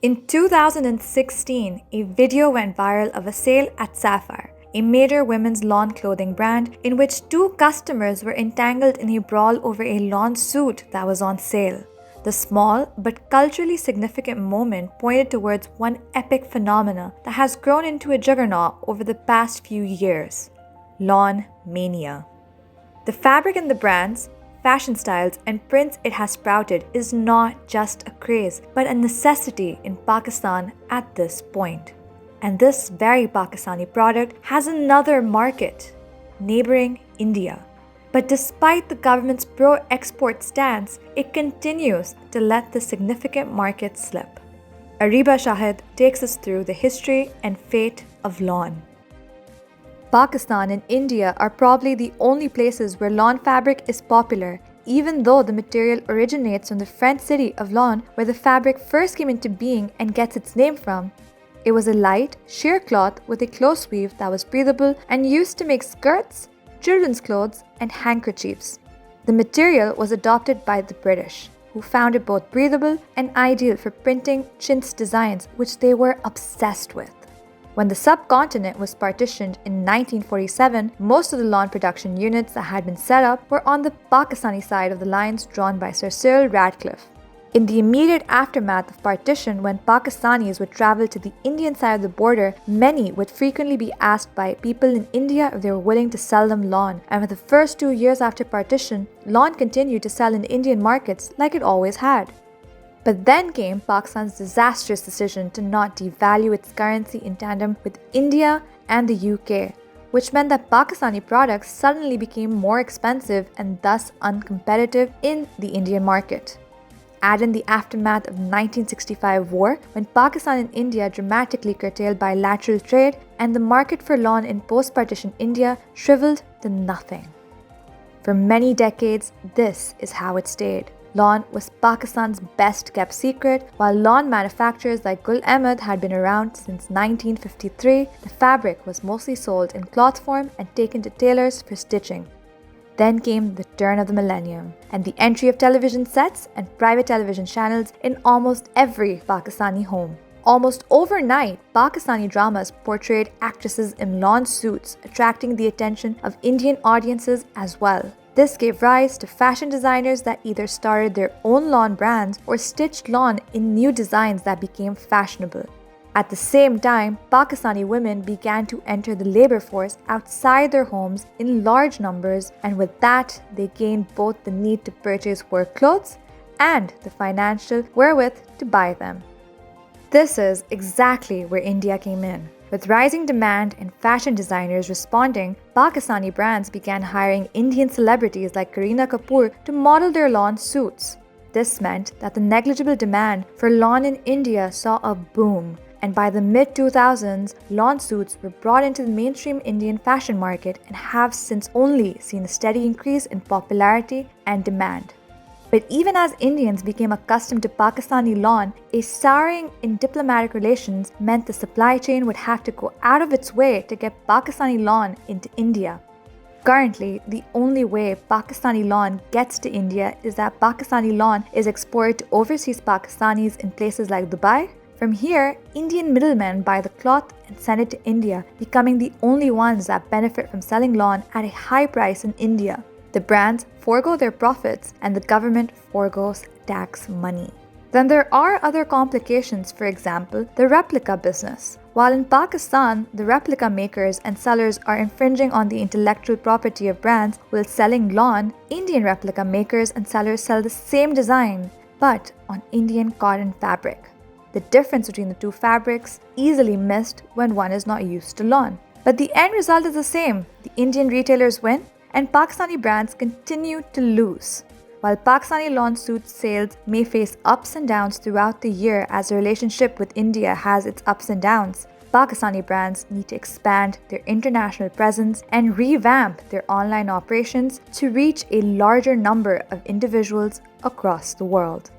In 2016, a video went viral of a sale at Sapphire, a major women's lawn clothing brand, in which two customers were entangled in a brawl over a lawn suit that was on sale. The small but culturally significant moment pointed towards one epic phenomena that has grown into a juggernaut over the past few years: lawn mania. The fabric and the brands, fashion styles, and prints it has sprouted is not just a craze, but a necessity in Pakistan at this point. And this very Pakistani product has another market, neighboring India. But despite the government's pro-export stance, it continues to let the significant market slip. Ariba Shahid takes us through the history and fate of lawn. Pakistan and India are probably the only places where lawn fabric is popular, even though the material originates from the French city of Laon, where the fabric first came into being and gets its name from. It was a light, sheer cloth with a close weave that was breathable and used to make skirts, children's clothes, and handkerchiefs. The material was adopted by the British, who found it both breathable and ideal for printing chintz designs, which they were obsessed with. When the subcontinent was partitioned in 1947, most of the lawn production units that had been set up were on the Pakistani side of the lines drawn by Sir Cyril Radcliffe. In the immediate aftermath of partition, when Pakistanis would travel to the Indian side of the border, many would frequently be asked by people in India if they were willing to sell them lawn. And for the first 2 years after partition, lawn continued to sell in Indian markets like it always had. But then came Pakistan's disastrous decision to not devalue its currency in tandem with India and the UK, which meant that Pakistani products suddenly became more expensive and thus uncompetitive in the Indian market. Add in the aftermath of the 1965 war, when Pakistan and India dramatically curtailed bilateral trade, and the market for lawn in post-partition India shriveled to nothing. For many decades, this is how it stayed. Lawn was Pakistan's best-kept secret. While lawn manufacturers like Gul Ahmed had been around since 1953, the fabric was mostly sold in cloth form and taken to tailors for stitching. Then came the turn of the millennium and the entry of television sets and private television channels in almost every Pakistani home. Almost overnight, Pakistani dramas portrayed actresses in lawn suits, attracting the attention of Indian audiences as well. This gave rise to fashion designers that either started their own lawn brands or stitched lawn in new designs that became fashionable. At the same time, Pakistani women began to enter the labor force outside their homes in large numbers, and with that, they gained both the need to purchase work clothes and the financial wherewith to buy them. This is exactly where India came in. With rising demand and fashion designers responding, Pakistani brands began hiring Indian celebrities like Kareena Kapoor to model their lawn suits. This meant that the negligible demand for lawn in India saw a boom, and by the mid-2000s, lawn suits were brought into the mainstream Indian fashion market and have since only seen a steady increase in popularity and demand. But even as Indians became accustomed to Pakistani lawn, a souring in diplomatic relations meant the supply chain would have to go out of its way to get Pakistani lawn into India. Currently, the only way Pakistani lawn gets to India is that Pakistani lawn is exported to overseas Pakistanis in places like Dubai. From here, Indian middlemen buy the cloth and send it to India, becoming the only ones that benefit from selling lawn at a high price in India. The brands forego their profits and the government forgoes tax money. Then there are other complications, for example, the replica business. While in Pakistan, the replica makers and sellers are infringing on the intellectual property of brands while selling lawn, Indian replica makers and sellers sell the same design, but on Indian cotton fabric. The difference between the two fabrics easily missed when one is not used to lawn. But the end result is the same. The Indian retailers win, and Pakistani brands continue to lose. While Pakistani lawn suit sales may face ups and downs throughout the year as the relationship with India has its ups and downs, Pakistani brands need to expand their international presence and revamp their online operations to reach a larger number of individuals across the world.